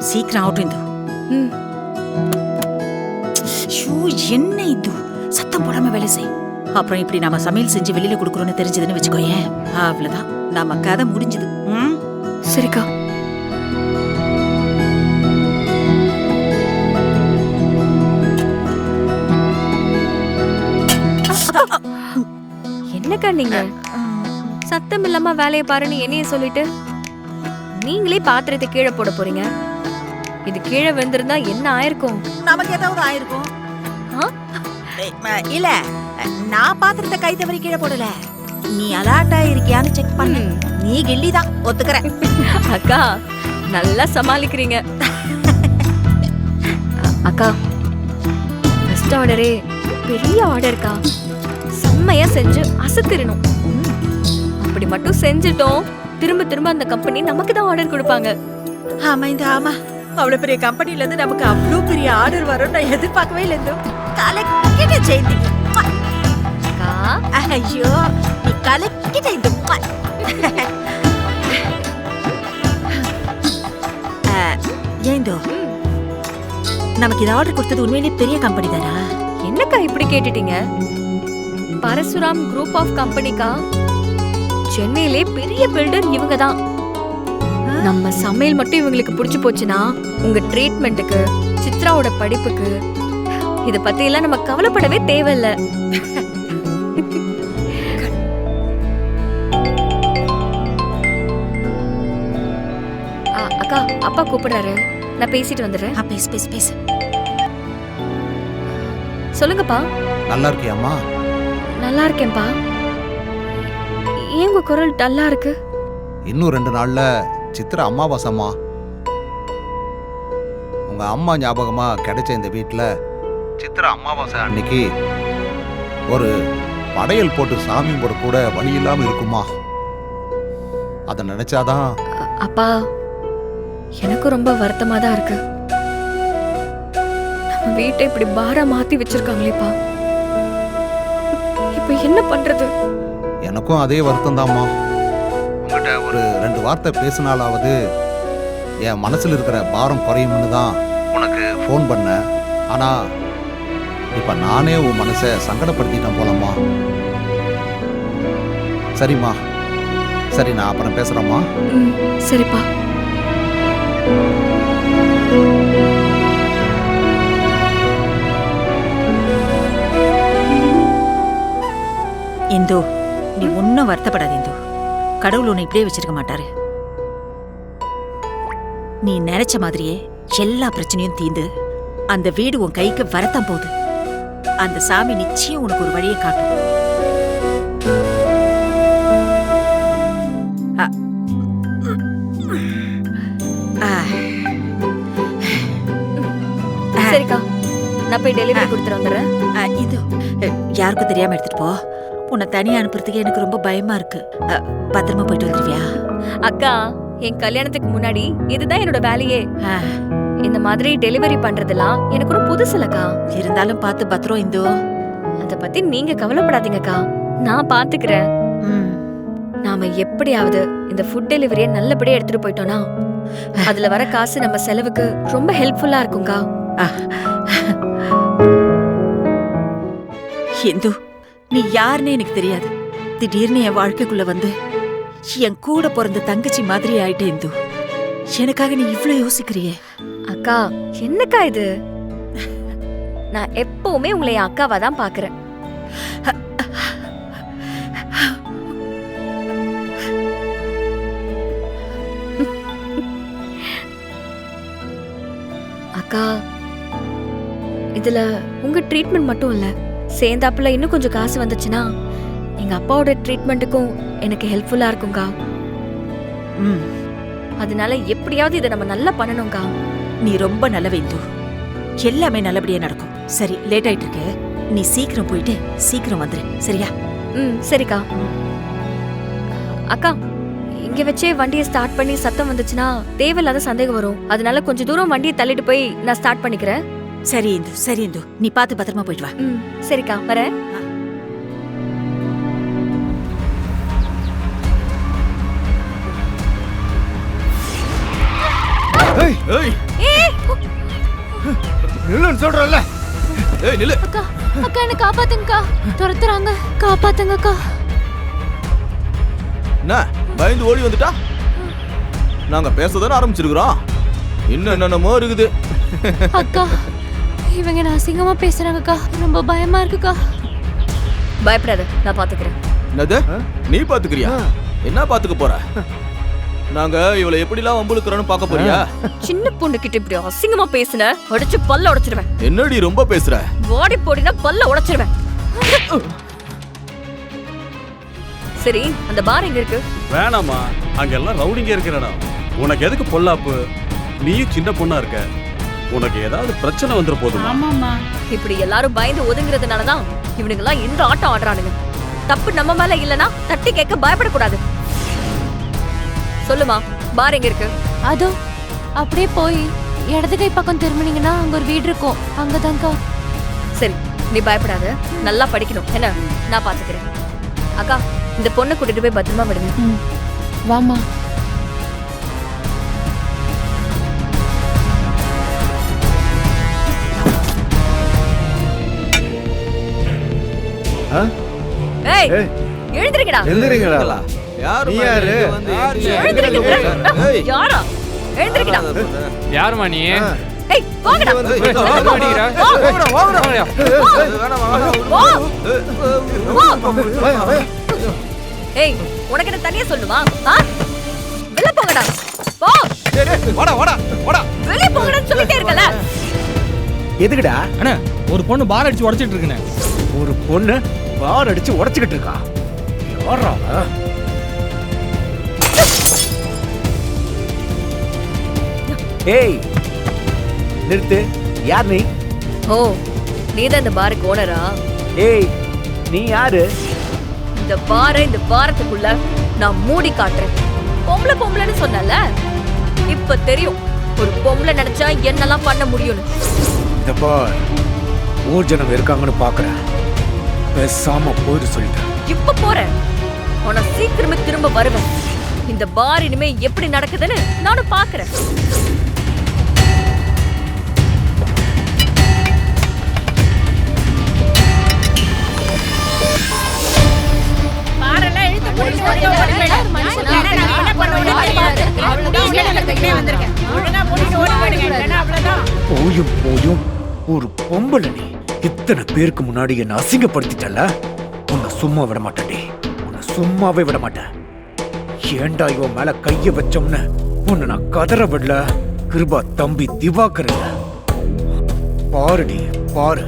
சீக்கிரம் ஆகட்டும் இந்து. ம். ஷூ, என்ன இது? சத்தம் போடாம வேலை செய். அப்புறம் இப்படி நாம சமையல் செஞ்சு வெளியில கொடுக்குறோன்னு தெரிஞ்சதுன்னு வச்சுக்கோயேன், அவ்வளவுதான், நம்ம கதை முடிஞ்சது. சரிக்கா. என்னக்கா நீங்க சத்தம் இல்லாம வேலையை பாருன்னு என்னைய சொல்லிட்டு நீங்களே பாத்திரத்தை கீழே போட போறீங்க. இது கீழே விழுந்திருந்தா என்ன ஆயிருக்கும்? நமக்கு ஏதாவது ஆயிருக்கும். ஆ? இல்ல, நான் பாத்திரத்தை கை தவறி கீழே போடல. நீ அலர்ட்டா இருக்கியான்னு செக் பண்ணு. நீ கில்லிதான், ஒத்துக்கிறேன். அக்கா நல்லா சமாளிக்கிறீங்க. அக்கா ஃபர்ஸ்ட் ஆர்டரே பெரிய ஆர்டர்க்கா. செம்மையா செஞ்சு அசத்திரணும். அப்படி மட்டும் செஞ்சுட்டோம், திரும்ப திரும்ப அந்த கம்பெனி நமக்கு தான் ஆர்டர் கொடுப்பாங்க. ஆமா இந்த ஆமா, அவ்வளவு பெரிய கம்பெனில இருந்து நமக்கு அவ்வளவு பெரிய ஆர்டர் வரும் நான் எதிர்பார்க்கவே இல்லை. இந்த கலக்கிட்ட ஜெயந்தி. அக்கா ஐயோ, நீ கலக்கிட்ட இந்த. ஏந்தோ நமக்கு இது ஆர்டர் கொடுத்தது உண்மையிலேயே பெரிய கம்பெனி தானா? என்னக்கா இப்படி கேட்டுட்டீங்க? பரசுராம் குரூப் ஆஃப் கம்பெனிக்கா. சென்னையிலே பெரிய பில்டர் இவங்க தான். நம்ம சமையல் மட்டும் இவங்களுக்கு பிடிச்சு போச்சுன்னா உங்க ட்ரீட்மெண்ட்டுக்கு, சித்ராவோட படிப்புக்கு, இத பத்தி எல்லாம் நம்ம கவலைப்படவே தேவையில்ல. அக்கா அப்பா கூப்பிடுறாரு, நான் பேசிட்டு வந்துடுறேன். பேசு பேசு பேசு. சொல்லுங்கப்பா. நல்லா இருக்கியாம்மா? நல்லா இருக்கேன்பா. ஏன் உங்க குரல் டல்லா இருக்கு? இன்னும் 2 நாள்ல சித்திரை அமாவாசைம்மா. உங்க அம்மா ஞாபகமா கிடைச்ச இந்த வீட்டில் சித்திரை அமாவாசை அன்னைக்கு ஒரு படையல் போட்டு சாமி கும்பிட கூட வழி இல்லாம இருக்குமா? அதை நினைச்சாதான். அப்பா எனக்கு ரொம்ப வருத்தமா தான் இருக்கு. நம்ம வீட்டை இப்படி பாரா மாத்தி வச்சிருக்காங்களேப்பா. இப்ப என்ன பண்றது? எனக்கும் அதே வருத்தம் தான்மா. உங்ககிட்ட ஒரு 2 வார்த்தை பேசினாலாவது என் மனசுல இருக்கிற பாரம் குறையும்னு தான் உனக்கு ஃபோன் பண்ணேன். ஆனா இப்ப நானே உன் மனசை சங்கடப்படுத்திட்டேன் போலம்மா. சரிம்மா, சரி, நான் அப்புறம் பேசுறேம்மா. சரிப்பா. இந்து, நீ ஒன்னும் வருத்தப்படாத இந்து. கடவுள் உன்னை இப்படியே வச்சிருக்க மாட்டாரு. நீ நினைச்ச மாதிரியே எல்லா பிரச்சனையும் தீந்து அந்த வீடு உன் கைக்கு வரத்தான் போகுது. அந்த சாமி நிச்சயம் உனக்கு ஒரு வழியை காட்டும். சரிக்கா, நான் போய் டெலிவரி கொடுத்துட்டு வந்துடுறேன். இது யாருக்கும் தெரியாம எடுத்துட்டு போ. உன்னை தனியா அனுப்புறதுக்கு எனக்கு ரொம்ப பயமா இருக்கு. பத்திரமா போயிட்டு வந்துருவியா? அக்கா, என் கல்யாணத்துக்கு முன்னாடி இதுதான் என்னோட வேலையே. இந்த மாதிரி டெலிவரி பண்றதெல்லாம் எனக்கு ஒரு புதுசு இல்லக்கா. இருந்தாலும் பார்த்து பத்திரம் இந்து. அத பத்தி நீங்க கவலைப்படாதீங்கக்கா, நான் பாத்துக்கிறேன். நாம எப்படியாவது இந்த ஃபுட் டெலிவரியை நல்லபடியா எடுத்துட்டு போயிட்டோம்னா அதுல வர காசு நம்ம செலவுக்கு ரொம்ப ஹெல்ப்ஃபுல்லா இருக்கும்க்கா. இந்து, நீ யாருன்னு எனக்கு தெரியாது. திடீர்னு என் வாழ்க்கைக்குள்ள வந்து என் கூட பிறந்த தங்கச்சி மாதிரி ஆயிட்டே இந்து. எனக்காக நீ இவ்ளோ யோசிக்கிறியே. அக்கா என்னக்கா இது? நான் எப்பவுமே உங்களை என் அக்காவா தான் பாக்குறேன். அக்கா, இதுல உங்க ட்ரீட்மெண்ட் மட்டும் இல்ல, சேர்ந்தாப்புல இன்னும் கொஞ்சம் காசு வந்துச்சுன்னா எங்க அப்பாவோட ட்ரீட்மெண்ட்டுக்கும் எனக்கு ஹெல்ப்ஃபுல்லா இருக்கும்க்கா. அதனால எப்படியாவது இதை நம்ம நல்லா பண்ணணும்க்கா. நீ ரொம்ப நல்லவ இந்து. எல்லாமே நல்லபடியா நடக்கும். சரி, லேட் ஆயிட்டு இருக்கு. நீ சீக்கிரம் போயிட்டு சீக்கிரம் வந்துரு, சரியா? சரிக்கா. அக்கா, இங்க வச்சே வண்டியை ஸ்டார்ட் பண்ணி சத்தம் வந்துச்சுன்னா தேவையில்லாத சந்தேகம் வரும். அதனால கொஞ்சம் தூரம் வண்டியை தள்ளிட்டு போய் நான் ஸ்டார்ட் பண்ணிக்கிறேன். சரி இந்து, சரி இந்து, நீ பார்த்து பத்திரமா போயிட்டு வா. சரிக்கா, வரேன். ஏய் ஏய் நில்லுன்னு சொல்றல்ல. ஏய் நில்லு. அக்கா அக்கா என்ன காப்பாத்துங்கக்கா, துரத்துறாங்க, காப்பாத்துங்கக்கா. என்ன பயந்து ஓடி வந்துட்டா? நாங்க பேசதானே ஆரம்பிச்சிருக்கிறோம், இன்னும் என்னென்னமோ இருக்குது. அக்கா இவங்க நான் அசிங்கமா பேசுறாங்கக்கா, ரொம்ப பயமா இருக்குக்கா. பயப்படாத, நான் பாத்துக்கிறேன். என்னது நீ பாத்துக்கிறியா? என்ன பாத்துக்க போற? நாங்க இவளை எப்படிலாம் வம்புழுக்கிறோன்னு பாக்க போறியா? சின்ன பொண்ணு கிட்ட இப்படி அசிங்கமா பேசுன, அடிச்சு பல்ல உடைச்சிடுவேன். என்னடி ரொம்ப பேசுற? வாடி போடினா பல்ல உடைச்சிடுவேன். சரி, அந்த பார் எங்க இருக்கு? வேணாமா, அங்கெல்லாம் ரவுடிங்க இருக்கிற இடம். உனக்கு எதுக்கு பொல்லாப்பு? நீயும் சின்ன பொண்ணா இருக்க, உனக்கு ஏதாவது பிரச்சனை வந்துட போதுமா? ஆமாம்மா. இப்படி எல்லாரும் பயந்து ஒதுங்குறதுனாலதான் இவனுங்க எல்லாம் இந்த ஆட்டம் ஆடுறானுங்க. தப்பு நம்ம மேல இல்லனா தட்டி கேட்க பயப்படக்கூடாது. சொல்லுமா, பார் எங்க இருக்கு? அதோ அப்படியே போய் இடது கை பக்கம் திரும்பினீங்கன்னா அங்க ஒரு வீடு இருக்கும், அங்கதான்க்கா. சரி, நீ பயப்படாத, நல்லா படிக்கணும் என்ன, நான் பாத்துக்கிறேன். அக்கா, இந்த பொண்ணை கூட்டிட்டு போய் பத்திரமா விடுங்க. வாமா. ஏய், எழுந்திருங்கடா. எழுந்துறீங்களா? யாரு நீ யாரு? எழுந்திருங்க. ஏய். யாரா? எழுந்திருங்கடா. யாருமா நீ? ஏய், போங்கடா. ஏய், உனக்கு என்ன தனியா சொல்லுமா? வெளிய போங்கடா. போ. வாடா வாடா வாடா. வெளிய போங்கடான்னு சொல்லிட்டே இருக்கல. எதுக்குடா? அண்ணா, ஒரு பொண்ணு பார் அடிச்சு உடைச்சிட்டு இருக்குண்ணே. ஒரு பொண்ணு பார் அடிச்சு உடைச்சுக்கிட்டு இருக்கா? யாரா அவ? ஏய் நிறுத்து. யார் நீ? ஓ, நீதான் இந்த பாருக்கு ஓனரா? ஏய் நீ யாரு? இந்த பாரை இந்த வாரத்துக்குள்ள நான் மூடி காட்டுறேன். பொம்பளை பொம்பளைன்னு சொன்னல, இப்ப தெரியும் ஒரு பொம்பளை நினைச்சா என்னெல்லாம் பண்ண முடியும்னு. இந்த பார் ஊர் ஜனம் இருக்காங்கன்னு பாக்குறேன், பேசாம போயிடு சொல்லிட்டேன். இப்ப போறேன், ஆனா சீக்கிரமே திரும்ப வருவேன். இந்த பார் இனிமே எப்படி நடக்குதுன்னு நானும் பாக்குறேன். பாரெல்லாம் இழுத்து போட்டு ஓடி போயிடு. நான் என்ன பண்ணுவேன்னு தெரியாது. அவளுக்கு வந்திருக்கேன். ஒழுங்கா போட்டு ஓடி போயிடுங்க, இல்லைன்னா அவ்வளவுதான். போயும் ஒரு பொம்பளை நீ இத்தனை பேருக்கு முன்னாடி என்ன அசிங்கப்படுத்திட்டல, உன்னை சும்மா விட மாட்டேன்டி, உன்னை சும்மாவே விட மாட்டேன். ஏண்டா இவன் மேல கைய வச்சோம்னு உன்னை நான் கதற விடல. கிருபா தம்பி திவாகர் பாருடி பாரு.